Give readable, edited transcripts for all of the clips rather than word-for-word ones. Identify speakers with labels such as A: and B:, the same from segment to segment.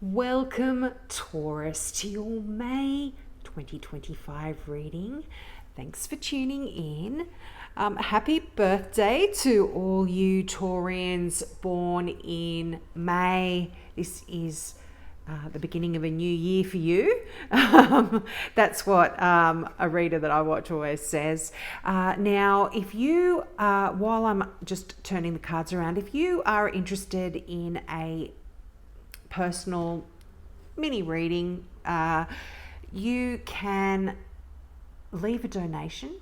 A: Welcome, Taurus, to your May 2025 reading. Thanks for tuning in. Happy birthday to all you Taurians born in May. This is the beginning of a new year for you. That's what a reader that I watch always says. Now, if you, while I'm just turning the cards around, if you are interested in a personal mini reading, you can leave a donation.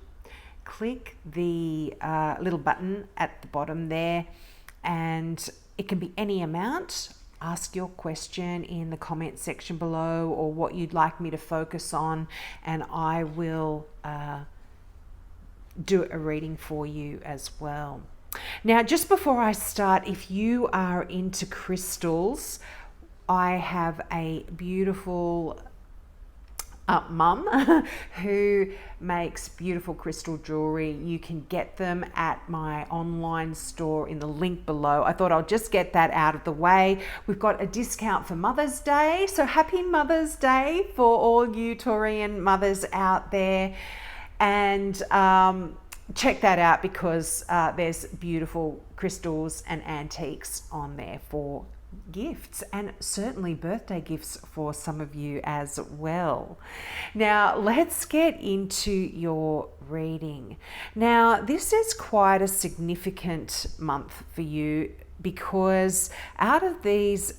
A: Click the little button at the bottom there, and it can be any amount. Ask your question in the comment section below, or what you'd like me to focus on, and I will do a reading for you as well. Now, just before I start, if you are into crystals, I have a beautiful mum who makes beautiful crystal jewellery. You can get them at my online store in the link below. I thought I'll just get that out of the way. We've got a discount for Mother's Day, so happy Mother's Day for all you Taurian mothers out there. And check that out, because there's beautiful crystals and antiques on there for gifts, and certainly birthday gifts for some of you as well. Now, let's get into your reading. Now, this is quite a significant month for you, because out of these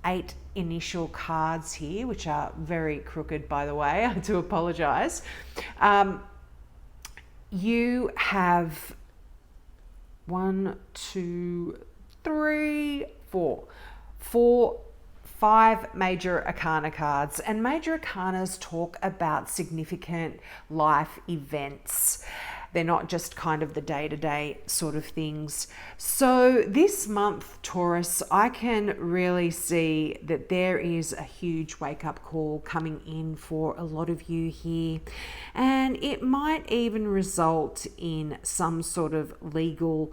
A: 8 initial cards here, which are very crooked, by the way, I do apologize, you have 5 major arcana cards, and major arcanas talk about significant life events. They're not just kind of the day-to-day sort of things. So this month, Taurus, I can really see that there is a huge wake-up call coming in for a lot of you here, and it might even result in some sort of legal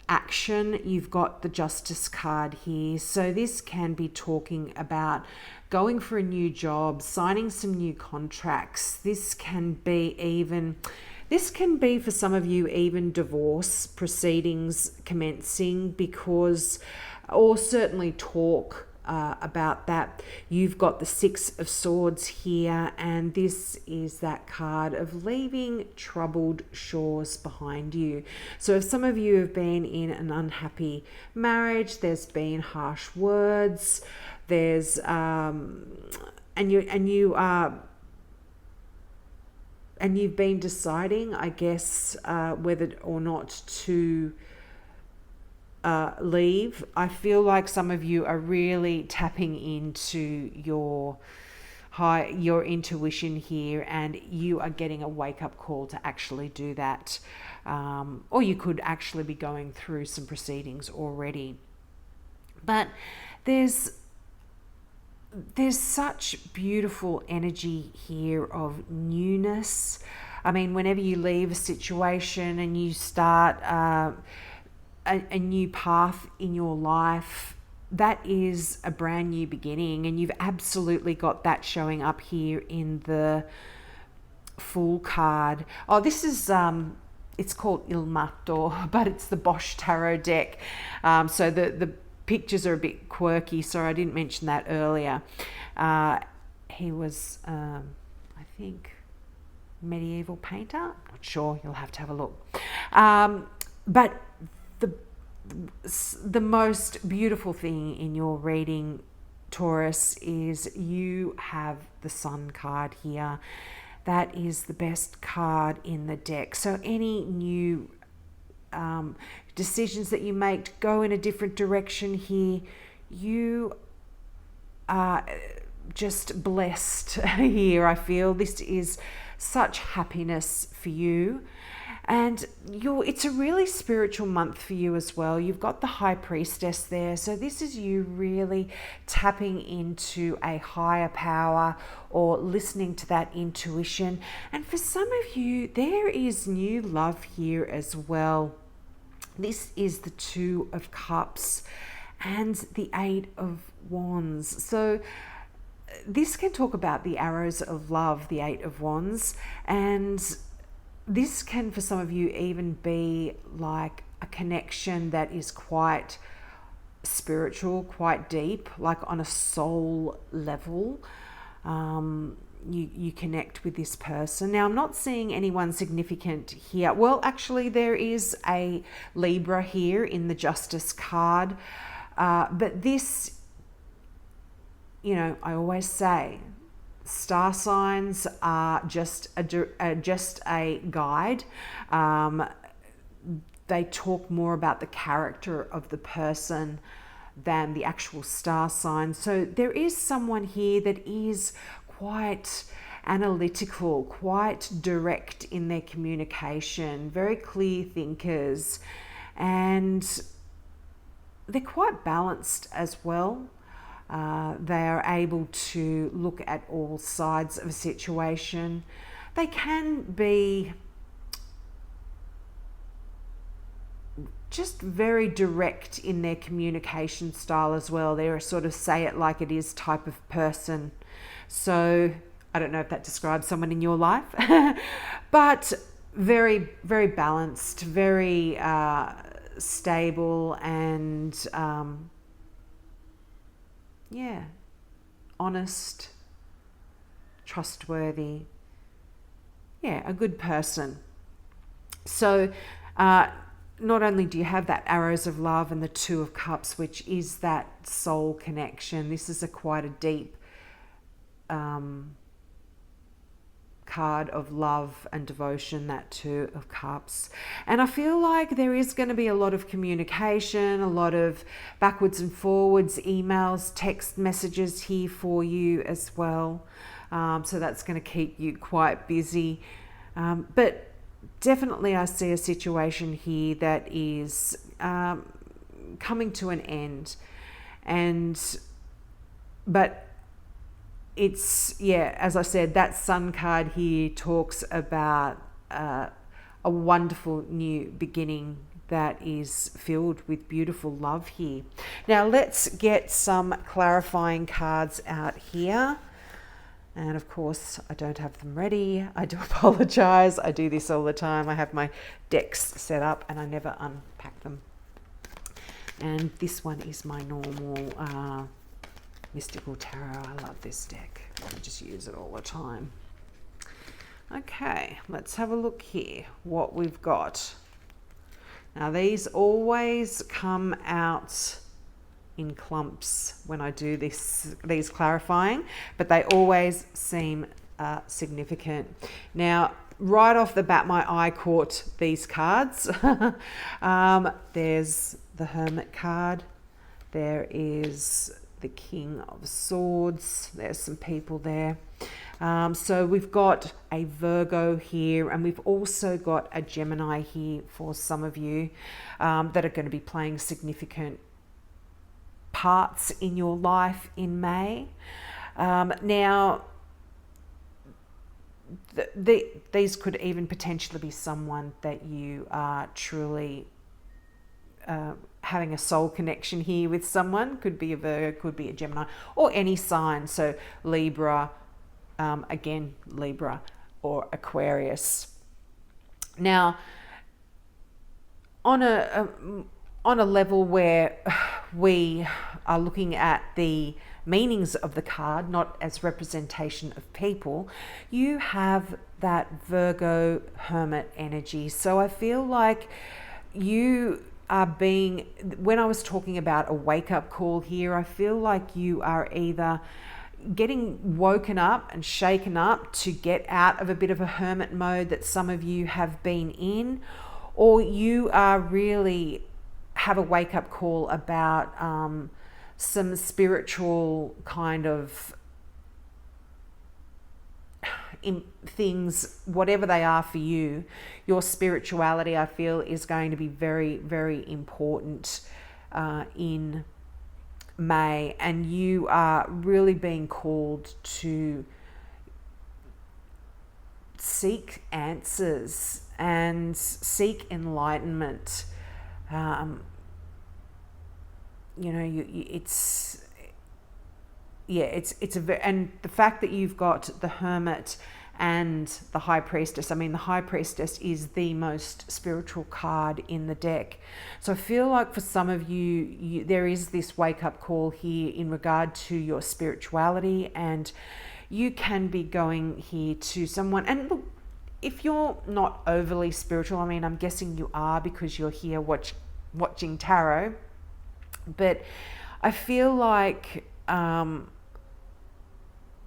A: action. You've got the Justice card here, so this can be talking about going for a new job, signing some new contracts. This can be for some of you even divorce proceedings commencing, because, or certainly talk about that. You've got the 6 of Swords here, and this is that card of leaving troubled shores behind you. So if some of you have been in an unhappy marriage, there's been harsh words, there's and you've been deciding, I guess, whether or not to leave. I feel like some of you are really tapping into your intuition here, and you are getting a wake-up call to actually do that. Or you could actually be going through some proceedings already. But there's such beautiful energy here of newness. I mean, whenever you leave a situation and you start a new path in your life, that is a brand new beginning, and you've absolutely got that showing up here in the Fool card. Oh, this is it's called Il Matto, but it's the Bosch Tarot deck. So the pictures are a bit quirky, so I didn't mention that earlier. He was, I think, medieval painter. Not sure. You'll have to have a look. But the most beautiful thing in your reading, Taurus, is you have the Sun card here. That is the best card in the deck. So any new decisions that you make to go in a different direction here, you are just blessed here. I feel this is such happiness for you. And it's a really spiritual month for you as well. You've got the High Priestess there. So this is you really tapping into a higher power, or listening to that intuition. And for some of you, there is new love here as well. This is the Two of Cups. and the Eight of Wands. So this can talk about the arrows of love, the Eight of Wands, and this can for some of you even be like a connection that is quite spiritual, quite deep, like on a soul level. You connect with this person. Now, I'm not seeing anyone significant here. Well, actually, there is a Libra here in the Justice card. But this, you know, I always say, star signs are just a guide. They talk more about the character of the person than the actual star sign. So there is someone here that is quite analytical, quite direct in their communication, very clear thinkers, and they're quite balanced as well. They are able to look at all sides of a situation. They can be just very direct in their communication style as well. They're a sort of say it like it is type of person. So I don't know if that describes someone in your life, but very, very balanced, very stable, and yeah, honest, trustworthy. Yeah, a good person. So not only do you have that arrows of love and the Two of Cups, which is that soul connection. This is quite a deep card of love and devotion, that Two of Cups. And I feel like there is going to be a lot of communication, a lot of backwards and forwards, emails, text messages here for you as well. So that's going to keep you quite busy. But definitely I see a situation here that is coming to an end. But it's, yeah, as I said, that Sun card here talks about a wonderful new beginning that is filled with beautiful love here. Now let's get some clarifying cards out here. And of course, I don't have them ready. I do apologize. I do this all the time. I have my decks set up and I never unpack them. And this one is my normal Mystical Tarot. I love this deck. I just use it all the time. Okay, let's have a look here. What we've got. Now these always come out in clumps when I do these clarifying, but they always seem significant. Now, right off the bat, my eye caught these cards. There's the Hermit card. There is the King of Swords. There's some people there. So we've got a Virgo here, and we've also got a Gemini here for some of you that are going to be playing significant parts in your life in May. Now, these could even potentially be someone that you are truly having a soul connection here with someone. Could be a Virgo, could be a Gemini, or any sign. So Libra, again, Libra or Aquarius. Now, on a level where we are looking at the meanings of the card, not as representation of people, you have that Virgo Hermit energy. So I feel like you are being, when I was talking about a wake-up call here, I feel like you are either getting woken up and shaken up to get out of a bit of a hermit mode that some of you have been in, or you are really have a wake-up call about some spiritual kind of things, whatever they are for you. Your spirituality, I feel, is going to be very, very important in May, and you are really being called to seek answers and seek enlightenment. it's, yeah, it's a very, and the fact that you've got the Hermit and the High Priestess. I mean, the High Priestess is the most spiritual card in the deck. So I feel like for some of you, there is this wake-up call here in regard to your spirituality, and you can be going here to someone. And look, if you're not overly spiritual, I mean, I'm guessing you are because you're here watching tarot, but I feel like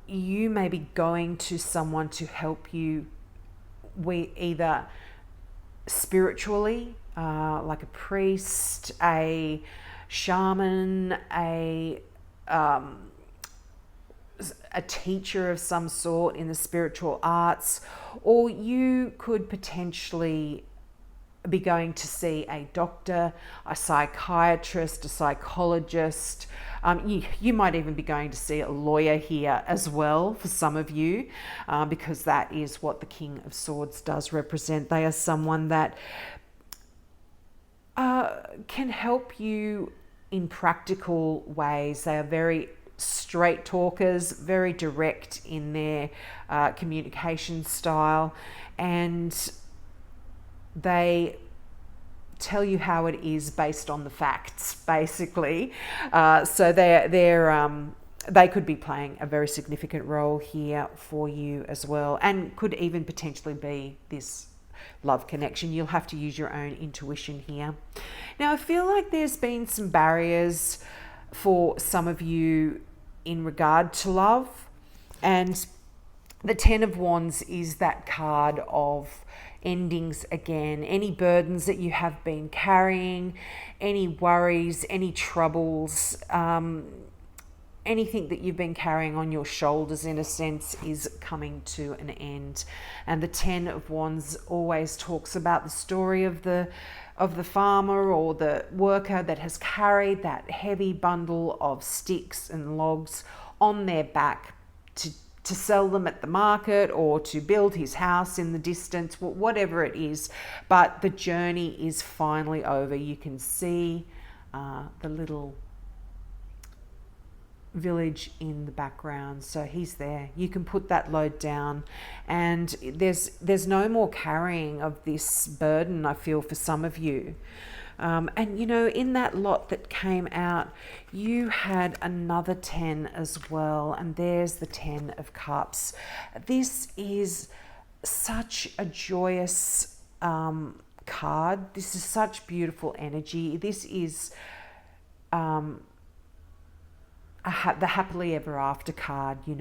A: you may be going to someone to help you either spiritually, like a priest, a shaman, a teacher of some sort in the spiritual arts, or you could potentially be going to see a doctor, a psychiatrist, a psychologist. You might even be going to see a lawyer here as well for some of you, because that is what the King of Swords does represent. They are someone that can help you in practical ways. They are very straight talkers, very direct in their communication style, and they tell you how it is based on the facts, basically. So they could be playing a very significant role here for you as well, and could even potentially be this love connection. You'll have to use your own intuition here. Now, I feel like there's been some barriers for some of you in regard to love, and the Ten of Wands is that card of endings again. Any burdens that you have been carrying, any worries, any troubles, anything that you've been carrying on your shoulders in a sense is coming to an end. And the Ten of Wands always talks about the story of the farmer or the worker that has carried that heavy bundle of sticks and logs on their back to sell them at the market or to build his house in the distance, whatever it is. But the journey is finally over. You can see the little village in the background. So he's there. You can put that load down, and there's no more carrying of this burden, I feel, for some of you. And in that lot that came out, you had another 10 as well, and there's the 10 of Cups. This is such a joyous card. This is such beautiful energy. This is the happily ever after card. You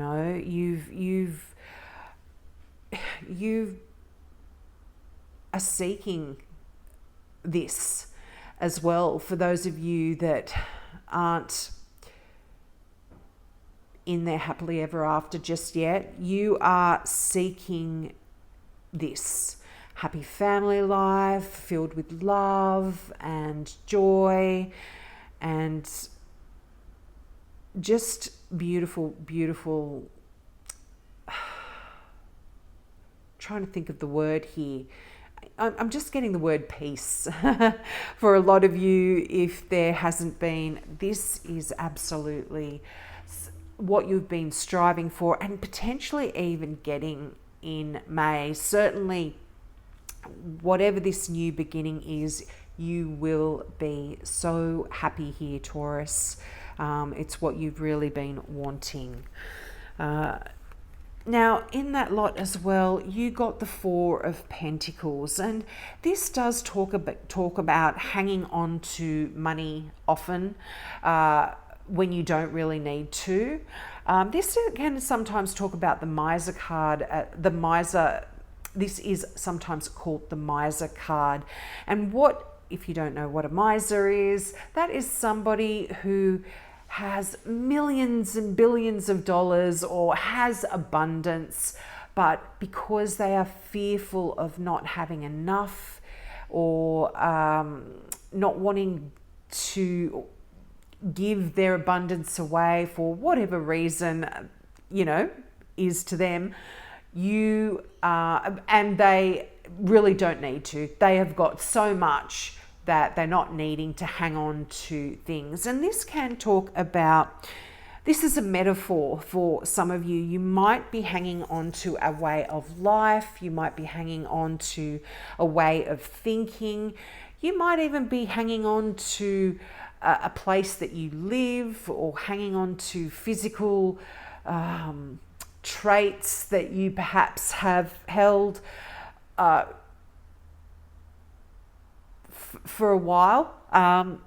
A: are seeking this as well. For those of you that aren't in their happily ever after just yet, you are seeking this happy family life filled with love and joy and just beautiful trying to think of the word here. I'm just getting the word peace. For a lot of you, if there hasn't been, this is absolutely what you've been striving for and potentially even getting in May. Certainly, whatever this new beginning is, you will be so happy here, Taurus. It's what you've really been wanting. Now, in that lot as well, you got the Four of Pentacles, and this does talk about hanging on to money often when you don't really need to. This can sometimes talk about the Miser card. The Miser, this is sometimes called the Miser card. And if you don't know what a miser is, that is somebody who has millions and billions of dollars or has abundance, but because they are fearful of not having enough or not wanting to give their abundance away for whatever reason, is to them, and they really don't need to. They have got so much that they're not needing to hang on to things. And this can talk about, this is a metaphor for some of you. You might be hanging on to a way of life. You might be hanging on to a way of thinking. You might even be hanging on to a place that you live, or hanging on to physical traits that you perhaps have held for a while. I'm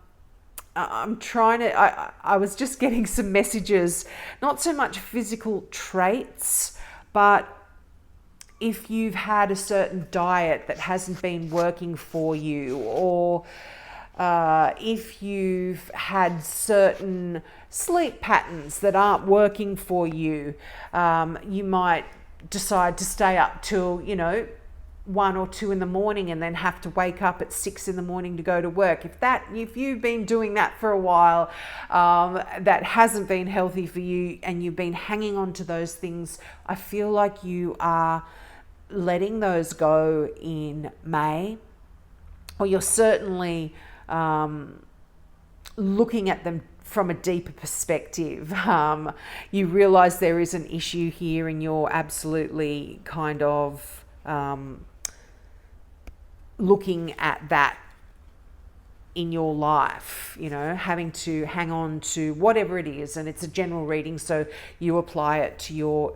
A: trying to, I was just getting some messages, not so much physical traits, but if you've had a certain diet that hasn't been working for you, or if you've had certain sleep patterns that aren't working for you, you might decide to stay up till, 1 or 2 in the morning and then have to wake up at 6 in the morning to go to work. If you've been doing that for a while, that hasn't been healthy for you, and you've been hanging on to those things, I feel like you are letting those go in May, or you're certainly looking at them from a deeper perspective. You realize there is an issue here, and you're absolutely kind of looking at that in your life, having to hang on to whatever it is. And it's a general reading, so you apply it to your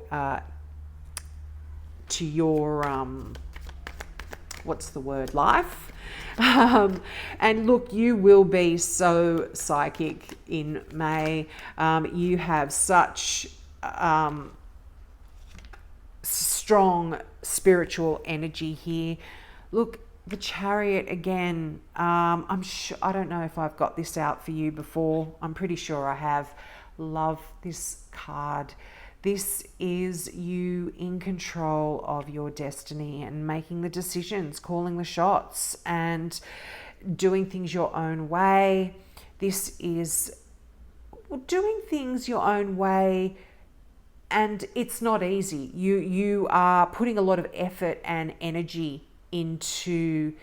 A: life. And look, you will be so psychic in May. You have such strong spiritual energy here. Look, the Chariot again. I'm sure, I don't know if I've got this out for you before. I'm pretty sure I have. Love this card. This is you in control of your destiny and making the decisions, calling the shots, and doing things your own way. This is doing things your own way, and it's not easy. You are putting a lot of effort and energy into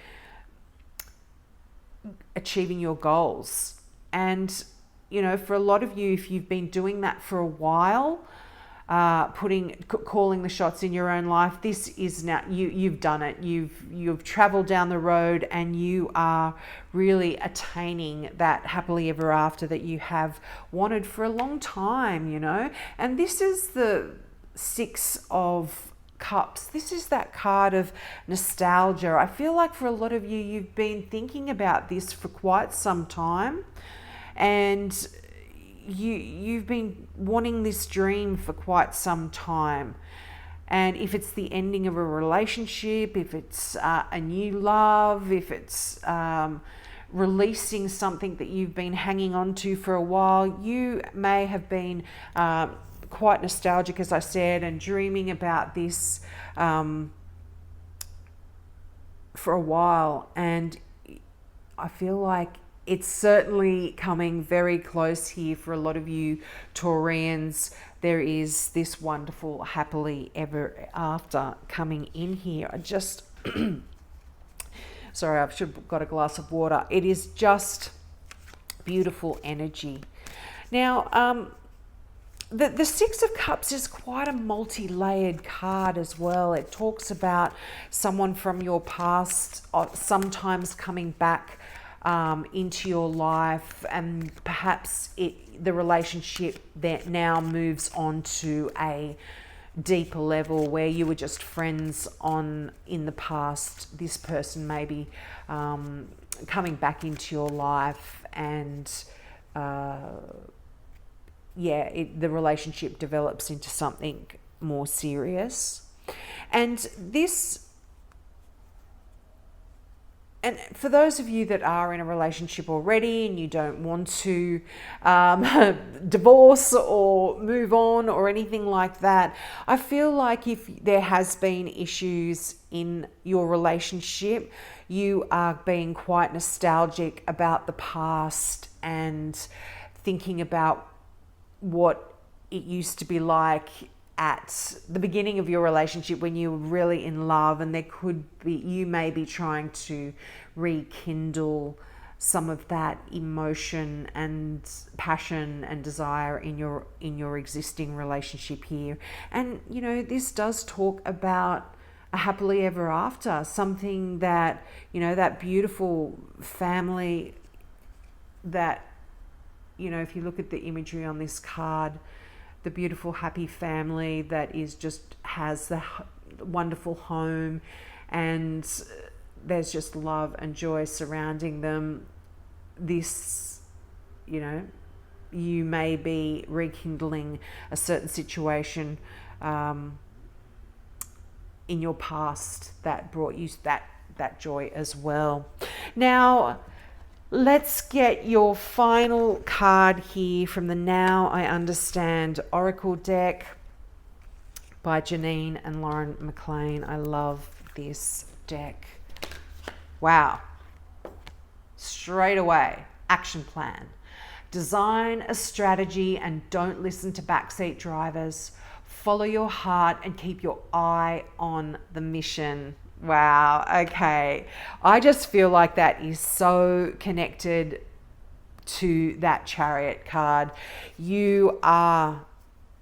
A: achieving your goals. And, for a lot of you, if you've been doing that for a while, calling the shots in your own life, this is now, you've done it. You've traveled down the road, and you are really attaining that happily ever after that you have wanted for a long time, And this is the 6 of Cups. This is that card of nostalgia. I feel like for a lot of you, you've been thinking about this for quite some time, and you've been wanting this dream for quite some time. And if it's the ending of a relationship, if it's a new love, if it's releasing something that you've been hanging on to for a while, you may have been quite nostalgic, as I said, and dreaming about this for a while. And I feel like it's certainly coming very close here for a lot of you Taurians. There is this wonderful happily ever after coming in here. I just sorry, I should have got a glass of water. It is just beautiful energy. Now, the 6 of Cups is quite a multi-layered card as well. It talks about someone from your past sometimes coming back into your life, and perhaps the relationship that now moves on to a deeper level where you were just friends in the past. This person may be coming back into your life, and the relationship develops into something more serious. And for those of you that are in a relationship already and you don't want to divorce or move on or anything like that, I feel like if there has been issues in your relationship, you are being quite nostalgic about the past and thinking about what it used to be like at the beginning of your relationship when you were really in love, and you may be trying to rekindle some of that emotion and passion and desire in your existing relationship here. And you know, this does talk about a happily ever after, something that, you know, that beautiful family that, you know, if you look at the imagery on this card, the beautiful happy family that is just has the wonderful home, and there's just love and joy surrounding them. This, you know, you may be rekindling a certain situation in your past that brought you that joy as well. Now, let's get your final card here from the Now I Understand Oracle deck by Janine and Lauren McLean. I love this deck. Wow. Straight away, action plan. Design a strategy and don't listen to backseat drivers. Follow your heart and keep your eye on the mission. Wow, okay. I just feel like that is so connected to that Chariot card. You are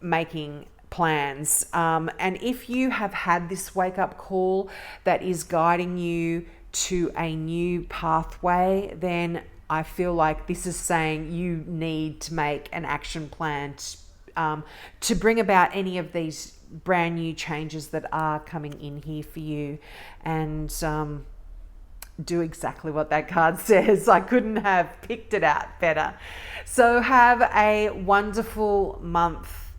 A: making plans. And if you have had this wake-up call that is guiding you to a new pathway, then I feel like this is saying you need to make an action plan to bring about any of these brand new changes that are coming in here for you, and do exactly what that card says. I couldn't have picked it out better. So have a wonderful month,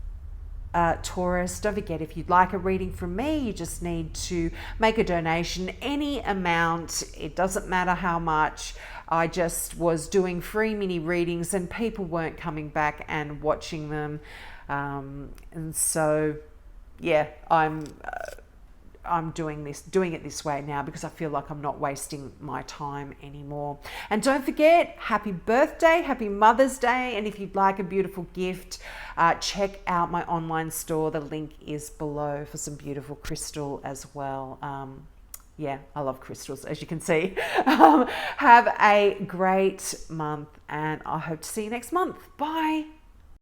A: Taurus. Don't forget, if you'd like a reading from me, you just need to make a donation, any amount. It doesn't matter how much. I just was doing free mini readings and people weren't coming back and watching them. And so, yeah, I'm doing it this way now because I feel like I'm not wasting my time anymore. And don't forget, happy birthday, happy Mother's Day. And if you'd like a beautiful gift, check out my online store. The link is below for some beautiful crystal as well. Yeah, I love crystals, as you can see. Have a great month and I hope to see you next month. Bye.